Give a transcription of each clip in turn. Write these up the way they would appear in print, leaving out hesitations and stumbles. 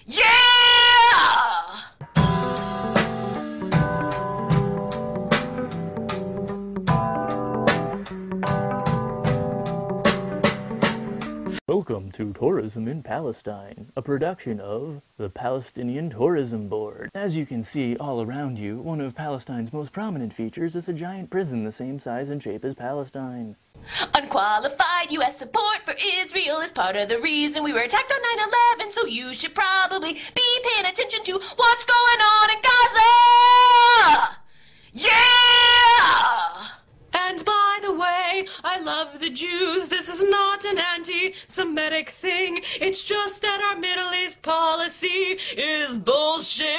Yeah! Welcome to Tourism in Palestine, a production of the Palestinian Tourism Board. As you can see all around you, one of Palestine's most prominent features is a giant prison the same size and shape as Palestine. Unqualified U.S. support for Israel is part of the reason we were attacked on 9/11, so you should probably be paying attention to what's going on in Gaza! Yeah! And by the way, I love the Jews. This is not an anti-Semitic thing. It's just that our Middle East policy is bullshit.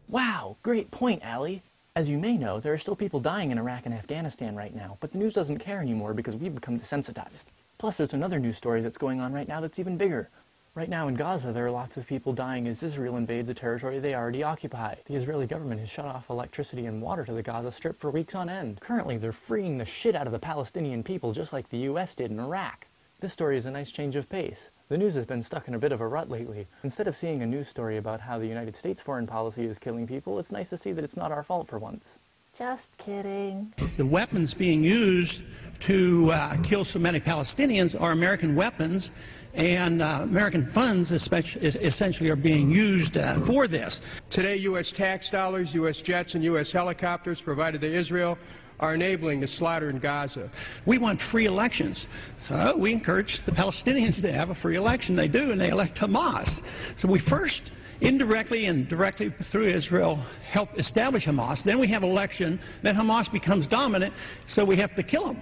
Wow, great point, Allie. As you may know, there are still people dying in Iraq and Afghanistan right now, but the news doesn't care anymore because we've become desensitized. Plus, there's another news story that's going on right now that's even bigger. Right now in Gaza, there are lots of people dying as Israel invades a territory they already occupy. The Israeli government has shut off electricity and water to the Gaza Strip for weeks on end. Currently, they're freeing the shit out of the Palestinian people just like the US did in Iraq. This story is a nice change of pace. The news has been stuck in a bit of a rut lately. Instead of seeing a news story about how the United States foreign policy is killing people, it's nice to see that it's not our fault for once. Just kidding. The weapons being used to kill so many Palestinians are American weapons, and American funds essentially are being used for this. Today, U.S. tax dollars, U.S. jets, and U.S. helicopters provided to Israel are enabling the slaughter in Gaza. We want free elections, so we encourage the Palestinians to have a free election. They do, and they elect Hamas. So we first, indirectly and directly through Israel, help establish Hamas. Then we have election. Then Hamas becomes dominant, so we have to kill them.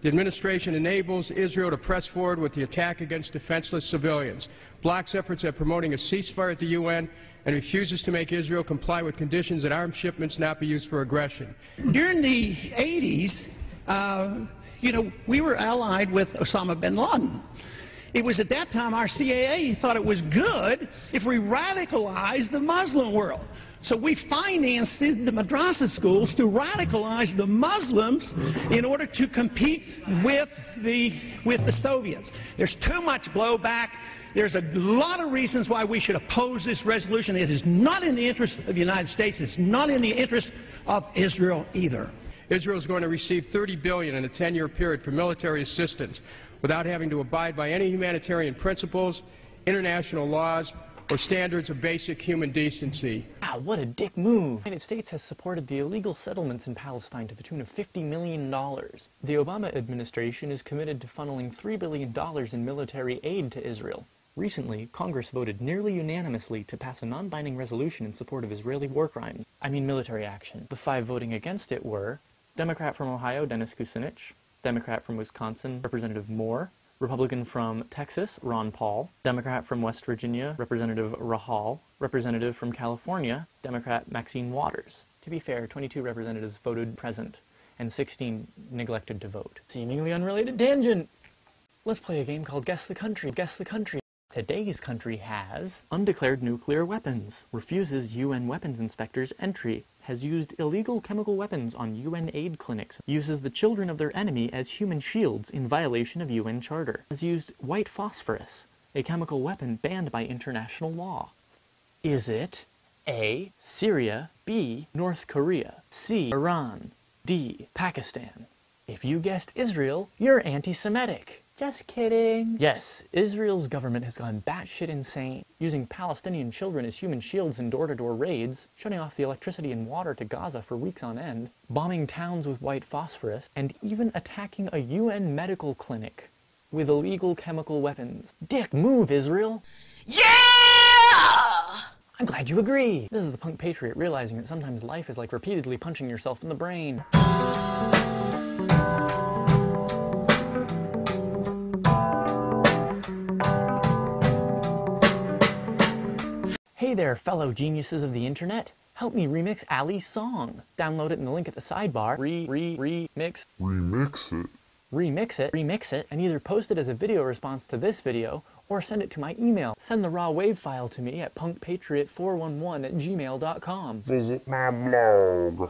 The administration enables Israel to press forward with the attack against defenseless civilians, blocks efforts at promoting a ceasefire at the UN, and refuses to make Israel comply with conditions that arms shipments not be used for aggression. During the 80s, we were allied with Osama bin Laden. It was at that time our CIA thought it was good if we radicalized the Muslim world. So we financed the madrasa schools to radicalize the Muslims in order to compete with the Soviets. There's too much blowback. There's a lot of reasons why we should oppose this resolution. It is not in the interest of the United States. It's not in the interest of Israel either. Israel is going to receive $30 billion in a 10-year period for military assistance without having to abide by any humanitarian principles, international laws, or standards of basic human decency. Wow, what a dick move. The United States has supported the illegal settlements in Palestine to the tune of $50 million. The Obama administration is committed to funneling $3 billion in military aid to Israel. Recently, Congress voted nearly unanimously to pass a non-binding resolution in support of Israeli military action. The 5 voting against it were Democrat from Ohio, Dennis Kucinich, Democrat from Wisconsin, Representative Moore, Republican from Texas, Ron Paul, Democrat from West Virginia, Representative Rahal, Representative from California, Democrat Maxine Waters. To be fair, 22 representatives voted present, and 16 neglected to vote. Seemingly unrelated tangent! Let's play a game called Guess the Country. Guess the Country. Today's country has undeclared nuclear weapons, refuses UN weapons inspectors entry, has used illegal chemical weapons on UN aid clinics, uses the children of their enemy as human shields in violation of UN Charter, has used white phosphorus, a chemical weapon banned by international law. Is it A. Syria, B. North Korea, C. Iran, D. Pakistan? If you guessed Israel, you're anti-Semitic. Just kidding. Yes, Israel's government has gone batshit insane, using Palestinian children as human shields in door-to-door raids, shutting off the electricity and water to Gaza for weeks on end, bombing towns with white phosphorus, and even attacking a UN medical clinic with illegal chemical weapons. Dick move, Israel! Yeah! I'm glad you agree. This is the punk patriot realizing that sometimes life is like repeatedly punching yourself in the brain. Hey there, fellow geniuses of the internet. Help me remix Allie's song. Download it in the link at the sidebar. Remix it, and either post it as a video response to this video, or send it to my email. Send the raw wave file to me at punkpatriot411@gmail.com. Visit my blog.